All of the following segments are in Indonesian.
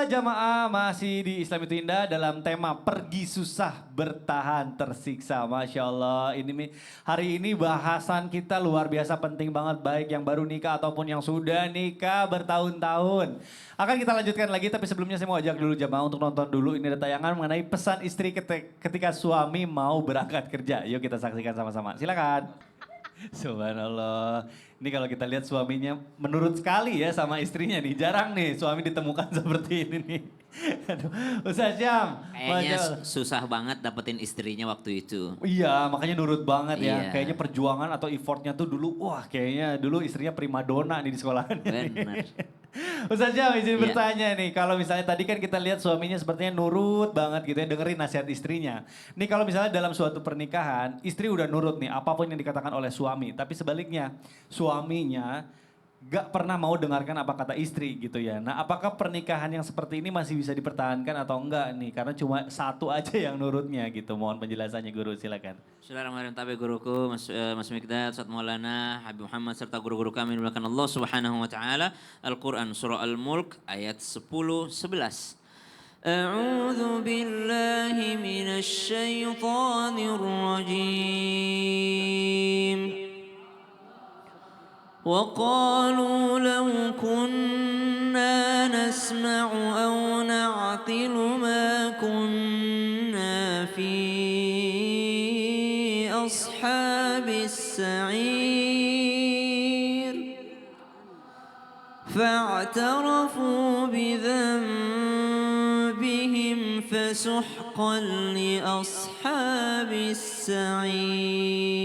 Alhamdulillah jamaah masih di Islam itu Indah dalam tema pergi susah bertahan tersiksa. Masya Allah hari ini bahasan kita luar biasa penting banget baik yang baru nikah ataupun yang sudah nikah bertahun-tahun. Akan kita lanjutkan lagi tapi sebelumnya saya mau ajak dulu jamaah untuk nonton dulu. Ini ada tayangan mengenai pesan istri ketika suami mau berangkat kerja. Yuk kita saksikan sama-sama. Silakan. Subhanallah. Ini kalau kita lihat suaminya menurut sekali ya sama istrinya nih. Jarang nih suami ditemukan seperti ini nih. Aduh, Ustaz Syam. Kayaknya susah banget dapetin istrinya waktu itu. Iya, makanya nurut banget ya. Iya. Kayaknya perjuangan atau effortnya tuh dulu, wah kayaknya dulu istrinya primadona nih di sekolahannya. Benar. Ustaz Syam izin Iya. bertanya nih, kalau misalnya tadi kan kita lihat suaminya sepertinya nurut banget gitu ya, dengerin nasihat istrinya. Nih kalau misalnya dalam suatu pernikahan, istri udah nurut nih apapun yang dikatakan oleh suami. Tapi sebaliknya, suaminya gak pernah mau dengarkan apa kata istri gitu ya. Nah apakah pernikahan yang seperti ini masih bisa dipertahankan atau enggak nih? Karena cuma satu aja yang nurutnya gitu. Mohon penjelasannya guru, silakan. Bismillahirrahmanirrahim. Tapi guruku, Mas Mikdad, Ustaz Maulana, Habib Muhammad, serta guru-guru kami dimulakan Allah Subhanahu wa taala. Al-Qur'an surah Al-Mulk ayat 10-11. A'udzu billahi minasy syaithanir rajim. وقالوا لو كنا نسمع أو نعقل ما كنا في أصحاب السعير فاعترفوا بذنبهم فسحقا لأصحاب السعير.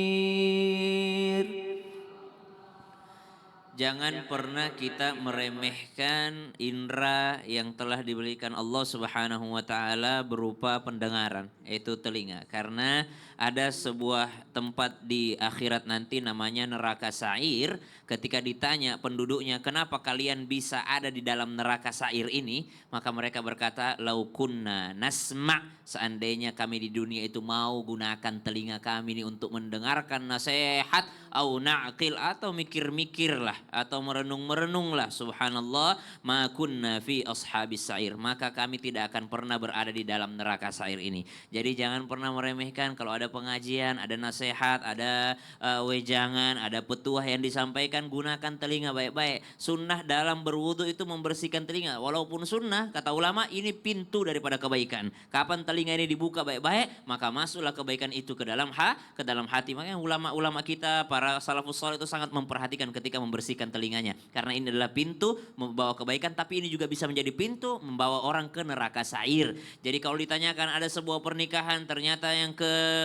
Jangan pernah kita meremehkan indera yang telah diberikan Allah Subhanahu wa taala berupa pendengaran, yaitu telinga. Karena ada sebuah tempat di akhirat nanti namanya neraka sa'ir. Ketika ditanya penduduknya, "Kenapa kalian bisa ada di dalam neraka sa'ir ini?" Maka mereka berkata, "Lau kunna nasma'." Seandainya kami di dunia itu mau gunakan telinga kami ini untuk mendengarkan nasihat, au na'qil, atau mikir-mikirlah atau merenung-merenunglah, subhanallah, ma kunna fi ashabis sa'ir, maka kami tidak akan pernah berada di dalam neraka sa'ir ini. Jadi jangan pernah meremehkan kalau ada pengajian, ada nasihat, ada wejangan, ada petuah yang disampaikan, gunakan telinga baik-baik. Sunnah dalam berwudu itu membersihkan telinga. Walaupun sunnah, kata ulama, ini pintu daripada kebaikan. Kapan telinga ini dibuka baik-baik, maka masuklah kebaikan itu ke dalam hati. Makanya ulama-ulama kita, para salafus saleh itu sangat memperhatikan ketika membersihkan telinganya. Karena ini adalah pintu membawa kebaikan, tapi ini juga bisa menjadi pintu membawa orang ke neraka sa'ir. Jadi kalau ditanyakan ada sebuah pernikahan, ternyata yang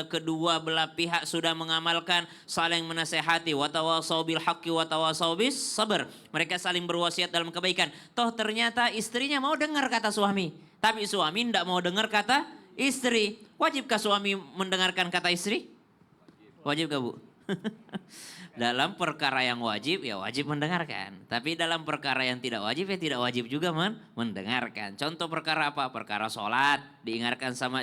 kedua belah pihak sudah mengamalkan, saling menasehati, watawasau bil haqqi watawasau bis sabr. Mereka saling berwasiat dalam kebaikan. Toh ternyata istrinya mau dengar kata suami, tapi suami tidak mau dengar kata istri. Wajibkah suami mendengarkan kata istri? Wajib gak, Bu? Dalam perkara yang wajib, ya wajib mendengarkan. Tapi dalam perkara yang tidak wajib, ya tidak wajib juga mendengarkan. Contoh perkara apa? Perkara sholat. Diingatkan sama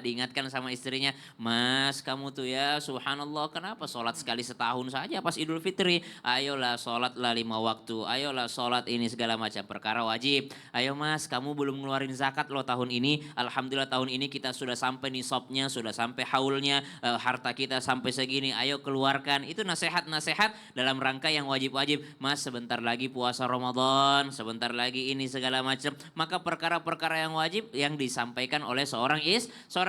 istrinya, "Mas, kamu tuh ya subhanallah, kenapa sholat sekali setahun saja pas Idul Fitri? Ayolah sholatlah 5 waktu. Ayolah sholat ini segala macam." Perkara wajib. "Ayo mas, kamu belum ngeluarin zakat loh tahun ini. Alhamdulillah tahun ini kita sudah sampai nisabnya, sudah sampai haulnya, harta kita sampai segini. Ayo keluarkan." Itu nasihat-nasihat dalam rangka yang wajib-wajib. "Mas, sebentar lagi puasa Ramadan, sebentar lagi ini segala macam." Maka perkara-perkara yang wajib yang disampaikan oleh seorang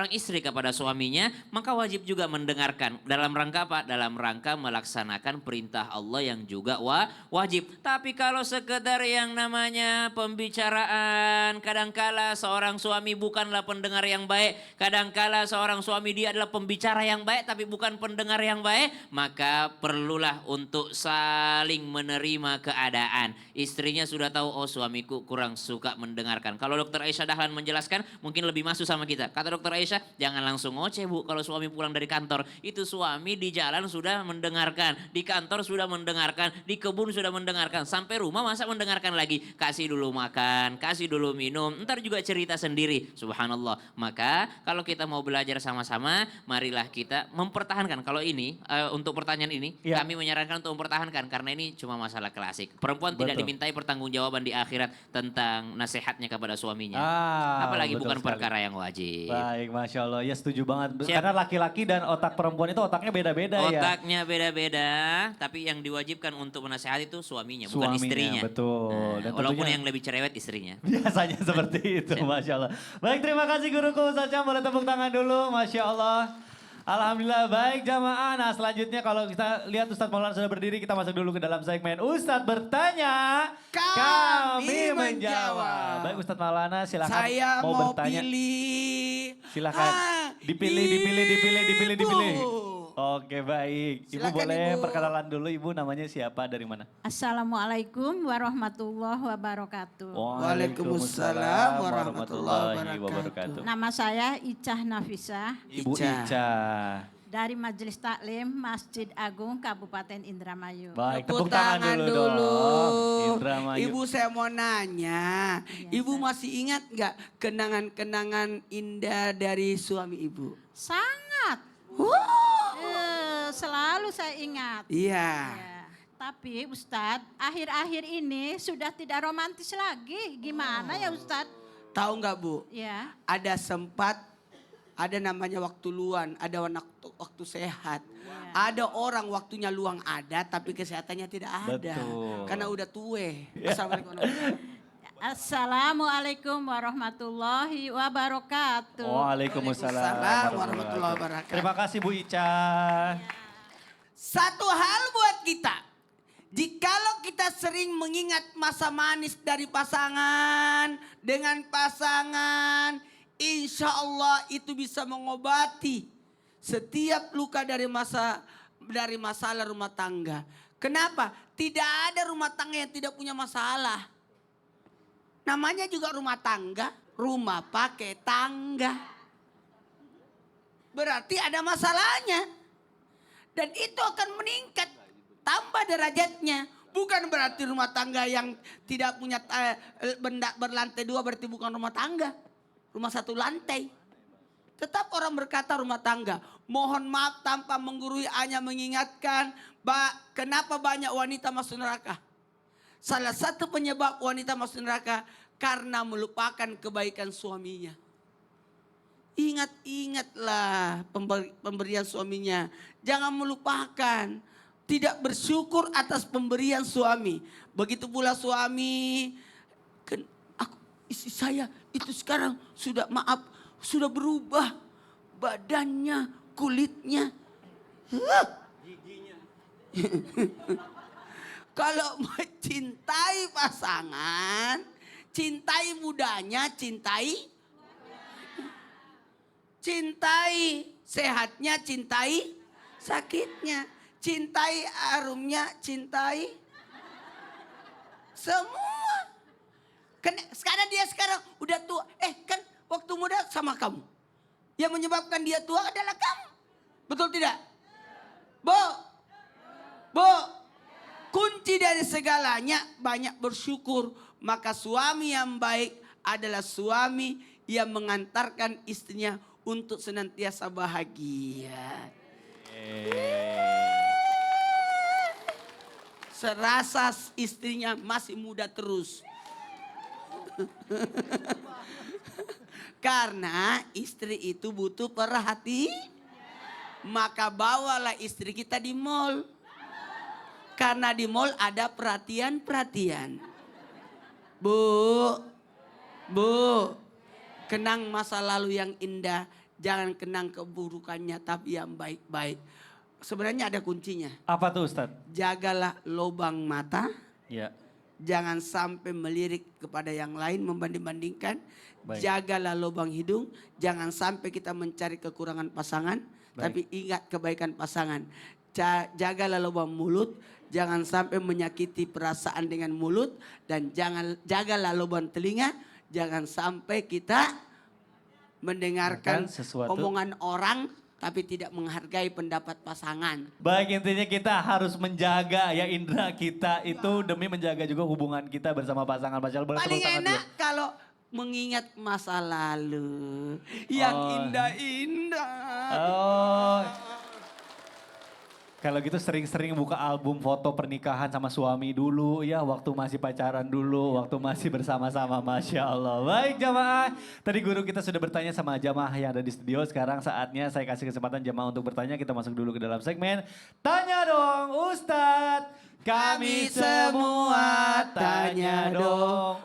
istri kepada suaminya, maka wajib juga mendengarkan. Dalam rangka apa? Dalam rangka melaksanakan perintah Allah yang juga wajib. Tapi kalau sekedar yang namanya pembicaraan, kadangkala seorang suami bukanlah pendengar yang baik, kadangkala seorang suami dia adalah pembicara yang baik tapi bukan pendengar yang baik, maka perlulah untuk saling menerima keadaan. Istrinya sudah tahu, oh suamiku kurang suka mendengarkan. Kalau Dokter Aisyah Dahlan menjelaskan, mungkin lebih masuk sama kita. Kata Dokter Aisyah, jangan langsung ngoceh Bu kalau suami pulang dari kantor. Itu suami di jalan sudah mendengarkan, di kantor sudah mendengarkan, di kebun sudah mendengarkan. Sampai rumah masa mendengarkan lagi. Kasih dulu makan, kasih dulu minum, ntar juga cerita sendiri. Subhanallah. Maka kalau kita mau belajar sama-sama, marilah kita mempertahankan. Kalau ini, untuk pertanyaan ini, Ya. kami menyarankan disarankan untuk mempertahankan karena ini cuma masalah klasik. Perempuan tidak Betul. dimintai pertanggungjawaban di akhirat tentang nasihatnya kepada suaminya. Apalagi Betul bukan sekali. perkara yang wajib. Baik, Masya Allah. Ya setuju banget. Siap. Karena laki-laki dan otak perempuan itu otaknya beda-beda ya. Otaknya beda-beda, tapi yang diwajibkan untuk menasehati itu suaminya, bukan Suaminya, istrinya. betul. Dan Walaupun tentunya- yang lebih cerewet istrinya. Biasanya seperti itu, Masya Allah. Baik, terima kasih guruku Ustaz Syam. Boleh tepuk tangan dulu, Masya Allah. Alhamdulillah, baik jamaah. Nah selanjutnya kalau kita lihat Ustadz Maulana sudah berdiri, kita masuk dulu ke dalam segmen Ustadz bertanya, Kami menjawab. Baik Ustadz Maulana silakan Saya mau mau bertanya. pilih. Silakan. Dipilih. Ibu. Oke baik. Ibu Silakan, boleh Ibu. perkenalan dulu, Ibu namanya siapa, dari mana? Assalamualaikum warahmatullahi wabarakatuh. Waalaikumsalam warahmatullahi wabarakatuh. Nama saya Icah Nafisa Ibu Ica. Ica. dari Majelis Taklim Masjid Agung Kabupaten Indramayu. Baik, Tepuk tepuk tangan dulu dong. Indramayu. Ibu saya mau nanya, Ibu masih ingat nggak kenangan-kenangan indah dari suami Ibu? Sangat. Selalu saya ingat. Iya. Ya. Tapi Ustadz, akhir-akhir ini sudah tidak romantis lagi. Gimana ya Ustadz? Tahu nggak Bu? Ya. Ada sempat, ada namanya waktu luang, ada waktu sehat. Ada orang waktunya luang ada, tapi kesehatannya tidak ada. Betul. Karena udah tue. Assalamualaikum warahmatullahi Assalamualaikum warahmatullahi wabarakatuh. Waalaikumsalam warahmatullahi wabarakatuh. Terima kasih Bu Ica. Satu hal buat kita. Jikalau kita sering mengingat masa manis dari pasangan dengan pasangan, insya Allah itu bisa mengobati setiap luka dari masalah rumah tangga. Kenapa? Tidak ada rumah tangga yang tidak punya masalah. Namanya juga rumah tangga, rumah pakai tangga. Berarti ada masalahnya. Dan itu akan meningkat, tambah derajatnya. Bukan berarti rumah tangga yang tidak punya benda berlantai 2 berarti bukan rumah tangga. Rumah 1 lantai. Tetap orang berkata rumah tangga. Mohon maaf tanpa menggurui, hanya mengingatkan kenapa banyak wanita masuk neraka. Salah satu penyebab wanita masuk neraka karena melupakan kebaikan suaminya. Ingat-ingatlah pemberian suaminya. Jangan melupakan. Tidak bersyukur atas pemberian suami. Begitu pula suami. Istri saya itu sekarang sudah berubah. Badannya, kulitnya. Kalau mencintai pasangan, cintai mudanya, cintai sehatnya, cintai sakitnya, cintai aromnya, cintai semua. Sekarang dia udah tua. Kan waktu muda sama kamu. Yang menyebabkan dia tua adalah kamu. Betul tidak? Bu, kunci dari segalanya banyak bersyukur. Maka suami yang baik adalah suami yang mengantarkan istrinya untuk senantiasa bahagia. Serasa istrinya masih muda terus. Karena istri itu butuh perhatian. Maka bawalah istri kita di mall. Karena di mall ada perhatian-perhatian. Bu, kenang masa lalu yang indah. Jangan kenang keburukannya, tapi yang baik-baik. Sebenarnya ada kuncinya. Apa tuh Ustadz? Jagalah lubang mata. Ya. Jangan sampai melirik kepada yang lain, membanding-bandingkan. Baik. Jagalah lubang hidung. Jangan sampai kita mencari kekurangan pasangan. Baik. Tapi ingat kebaikan pasangan. Jagalah lubang mulut. Jangan sampai menyakiti perasaan dengan mulut. Dan jagalah lubang telinga. Jangan sampai kita mendengarkan sesuatu. omongan orang. Tapi tidak menghargai pendapat pasangan. Baik, intinya kita harus menjaga ya indera kita itu demi menjaga juga hubungan kita bersama pasangan. Masya Allah, boleh Paling tepuk tangan enak dulu. kalau mengingat masa lalu yang Oh. indah-indah. Oh. Kalau gitu sering-sering buka album foto pernikahan sama suami dulu ya, waktu masih pacaran dulu, waktu masih bersama-sama, Masya Allah. Baik jamaah, tadi guru kita sudah bertanya sama jamaah yang ada di studio, sekarang saatnya saya kasih kesempatan jamaah untuk bertanya, kita masuk dulu ke dalam segmen Tanya Dong Ustadz. Kami semua tanya dong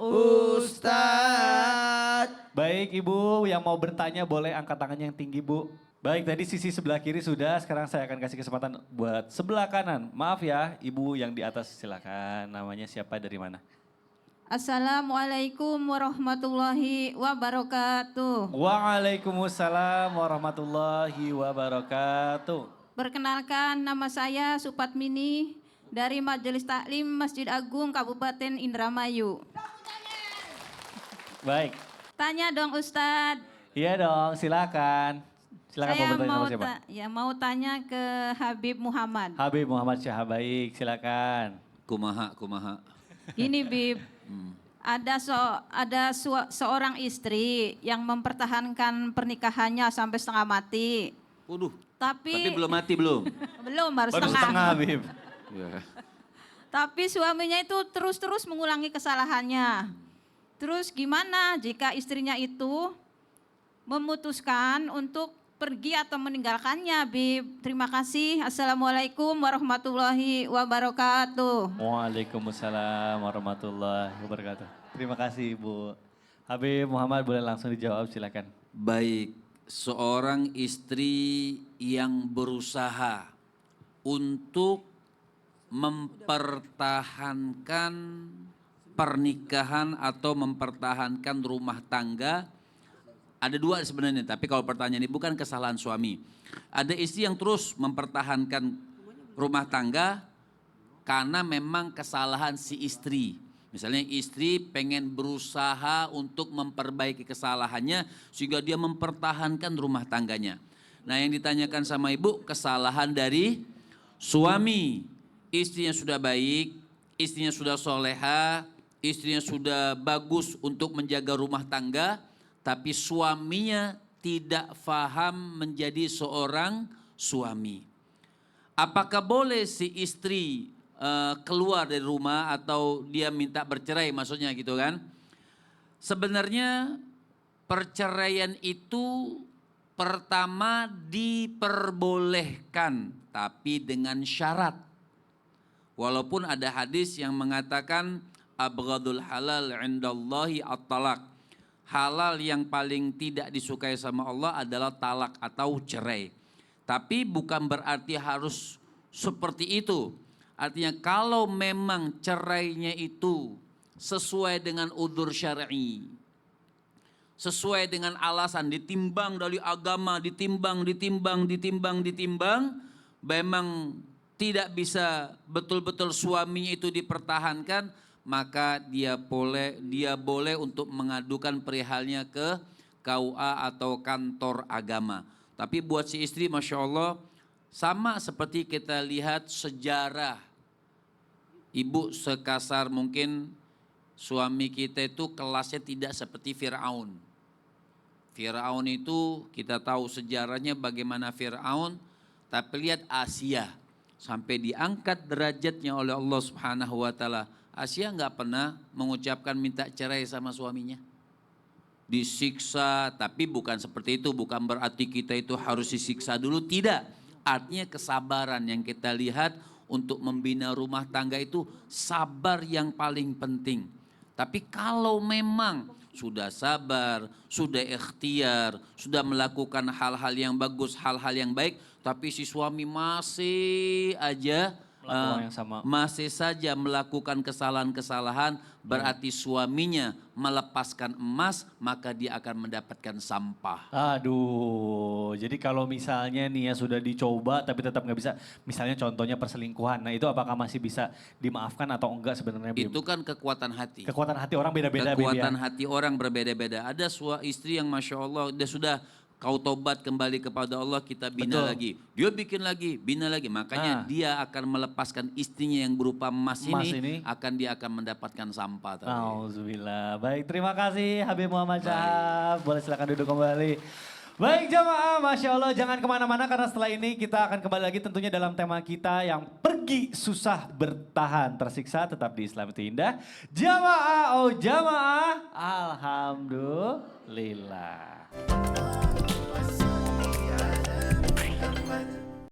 Ustadz. Baik Ibu, yang mau bertanya boleh angkat tangannya yang tinggi Bu. Baik, tadi sisi sebelah kiri sudah, sekarang saya akan kasih kesempatan buat sebelah kanan. Maaf ya, Ibu yang di atas silakan. Namanya siapa, dari mana? Assalamualaikum warahmatullahi wabarakatuh. Waalaikumsalam warahmatullahi wabarakatuh. Perkenalkan, nama saya Supatmini dari Majelis Taklim Masjid Agung Kabupaten Indramayu. Baik, Tanya dong Ustadz. iya dong, silakan. Silakan Saya bertanya mau sama siapa? mau tanya ke Habib Muhammad. Habib Muhammad Syah, baik, silakan. Kumaha. Gini Bib, ada seorang istri yang mempertahankan pernikahannya sampai setengah mati. Waduh, Tapi belum mati belum? belum, baru Baru setengah. setengah Habib. Ya. Tapi suaminya itu terus-terus mengulangi kesalahannya. Terus gimana jika istrinya itu memutuskan untuk pergi atau meninggalkannya, Bib? Terima kasih. Assalamualaikum warahmatullahi wabarakatuh. Waalaikumsalam warahmatullahi wabarakatuh. Terima kasih Ibu. Habib Muhammad boleh langsung dijawab, silakan. Baik, seorang istri yang berusaha untuk mempertahankan pernikahan atau mempertahankan rumah tangga. Ada dua sebenarnya, tapi kalau pertanyaan ini bukan kesalahan suami. Ada istri yang terus mempertahankan rumah tangga karena memang kesalahan si istri. Misalnya istri pengen berusaha untuk memperbaiki kesalahannya sehingga dia mempertahankan rumah tangganya. Nah yang ditanyakan sama ibu kesalahan dari suami. Istrinya sudah baik, istrinya sudah soleha, istrinya sudah bagus untuk menjaga rumah tangga, tapi suaminya tidak faham menjadi seorang suami. Apakah boleh si istri keluar dari rumah atau dia minta bercerai maksudnya gitu kan? Sebenarnya perceraian itu pertama diperbolehkan tapi dengan syarat. Walaupun ada hadis yang mengatakan abghadul halal indallahi at-talaq. Halal yang paling tidak disukai sama Allah adalah talak atau cerai. Tapi bukan berarti harus seperti itu. Artinya kalau memang cerainya itu sesuai dengan udzur syar'i, sesuai dengan alasan, ditimbang dari agama, ditimbang, memang tidak bisa betul-betul suaminya itu dipertahankan, maka dia boleh untuk mengadukan perihalnya ke KUA atau kantor agama. Tapi buat si istri Masya Allah sama seperti kita lihat sejarah. Ibu sekasar mungkin suami kita itu kelasnya tidak seperti Fir'aun. Fir'aun itu kita tahu sejarahnya bagaimana Fir'aun, tapi lihat Asia sampai diangkat derajatnya oleh Allah Subhanahu wa taala. Asia nggak pernah mengucapkan minta cerai sama suaminya. Disiksa, tapi bukan seperti itu. Bukan berarti kita itu harus disiksa dulu, tidak. Artinya kesabaran yang kita lihat untuk membina rumah tangga itu sabar yang paling penting. Tapi kalau memang sudah sabar, sudah ikhtiar, sudah melakukan hal-hal yang bagus, hal-hal yang baik, tapi si suami masih aja Melakukan yang sama. masih saja melakukan kesalahan-kesalahan, berarti suaminya melepaskan emas, maka dia akan mendapatkan sampah. Aduh, jadi kalau misalnya nih ya sudah dicoba tapi tetap nggak bisa, misalnya contohnya perselingkuhan, nah itu apakah masih bisa dimaafkan atau enggak sebenarnya Bim? Itu kan kekuatan hati. Kekuatan hati orang beda-beda Bim, ya? Kekuatan hati orang berbeda-beda. Ada istri yang Masya Allah, dia sudah kau tobat kembali kepada Allah, kita bina Betul. lagi. Dia bikin lagi, bina lagi. Makanya dia akan melepaskan istrinya yang berupa emas ini, dia akan mendapatkan sampah. Auzubillah. Baik, terima kasih Habib Muhammad Syahab. Boleh silakan duduk kembali. Baik jamaah, Masya Allah jangan kemana-mana karena setelah ini kita akan kembali lagi tentunya dalam tema kita yang pergi susah bertahan tersiksa tetap di Islam itu indah. Jamaah, oh jamaah, Alhamdulillah.